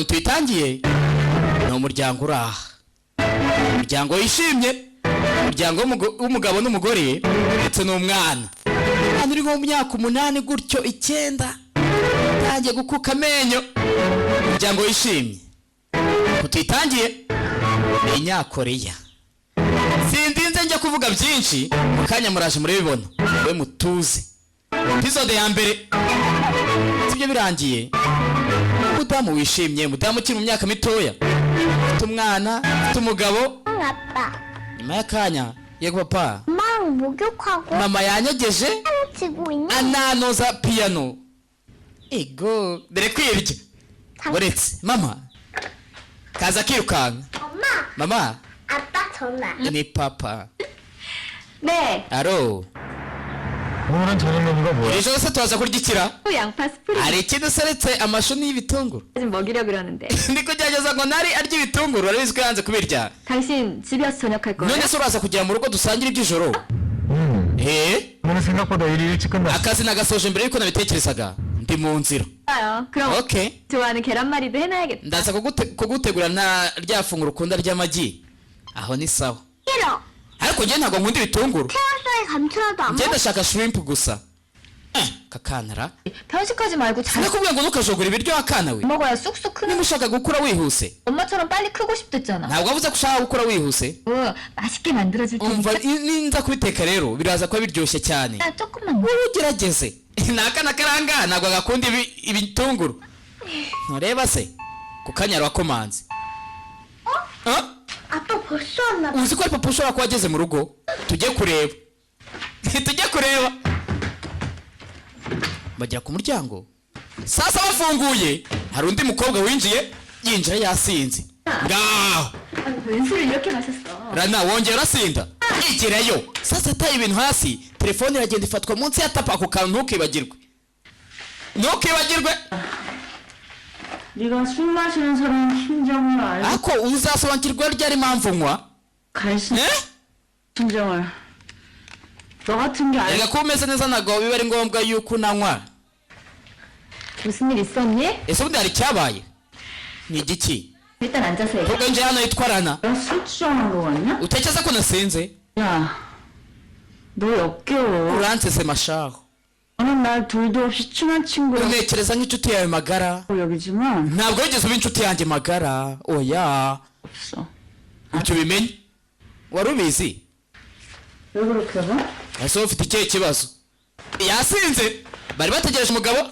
ukuntu tuyitangiye ni umuryango uraha, umuryango wishimye, umuryango w'umugabo n'umugore ndetse n'umwana. Umwana uri nko mu myaka 8 gutyo 9 yatangiye gukuka amenyo. Umuryango wishimye tuyitangiye ni Nyakoreya. Sindinze njya kuvuga byinshi, mukanya muraje murabibona, we mutuze. Episode ya mbere sibyo birangiye, mudamu wishimye, mudamu ukiri mu myaka mitoya, ufite umwana, ufite umugabo. Papa, nyuma y'akanya yego papa, mama yanyegeje ananoza piano. Ego dere kwirya uretse mama kaza kirukanka. Mama 아빠 전화. ni papa. 네. aro 오늘은 저녁 메뉴가 뭐야? ejo se tuza kurya 양파 스프링 hari ikintu seretse amashu n'ibitunguru. 좀 먹이려 그러는데. ndiko gerageza ngo nari arya ibitunguru, arabizi ko yanze kubirya. 당신 집에 와서 저녁할 거야? none se uraza kugera mu rugo dusangira iby'ijoro? 오늘 생각보다 일이 일찍 끝났어. akazi nagasoje mbere yuko nabitekerezaga, ndi mu nzira. 그럼 okay, 좋아하는 계란말이도 해놔야겠다. ndaza kugutegura na rya funguro ukunda ry'amagi. aho ni sawa, 싫어. ariko njye ntabwo nkunda ibitunguru, 태어서의 감투라도 안 njye 먹어. ndashaka shrimp gusa. kakantara 편식하지 말고 잘 sinakubwiye ngo ntukajogura ibiryo akana we. 먹어야 쑥쑥 크는. niba ushaka gukura wihuse, 엄마처럼 빨리 크고 싶댔잖아. ntabwo wavuze ko ushaka gukura wihuse. 맛있게 만들어줄 umva 테니까. ninza kubiteka rero biraza kuba biryoshye cyane. 야, 조금만. wowe ugerageze. ni akana karanga ntabwo agakunda ibitunguru. ntureba se ku kanyara wakomanze. 아빠 벌써 왔나 봐. uzi ko ari papa ushobora kuba ageze mu rugo. tujye kureba. tujye kureba. bagera ku muryango, sasa bafunguye hari undi mukobwa winjiye, yinjira yasinze. ngaho 웬 술을 이렇게 마셨어? rana wongera urasinda. igerayo sasa ataye ibintu hasi, telefone iragenda ifatwa munsi ya tapa. ako kantu ntukibagirwe, ntukibagirwe. 네가 술 마시는 사람 심정을 알고 ako uzasobanukirwa ryari impamvu nywa. 갈수 eh 심정을 너 같은 게 알고 erega ko umeze neza ntabwo biba ari ngombwa yuko unanywa. 무슨 일 있었니? ese ubundi hari icyabaye? ni igiki? 일단 앉아서 얘기해. ubwo nje hano yitwa rana, 내가 술 취하는 거 같냐? utekereza ko nasinze? 야너 역겨워 uransese mashaho. 너는 날 둘도 없이 친한 친구라고 unekereza nk'inshuti yawe magara, 여기지만 ntabwo wigeze uba inshuti yanjye magara. oya 없어 ibyo bimenye, wari ubizi? 왜 그렇게 봐? ese wowe ufite ikihe kibazo? yasinze, bari bategereje umugabo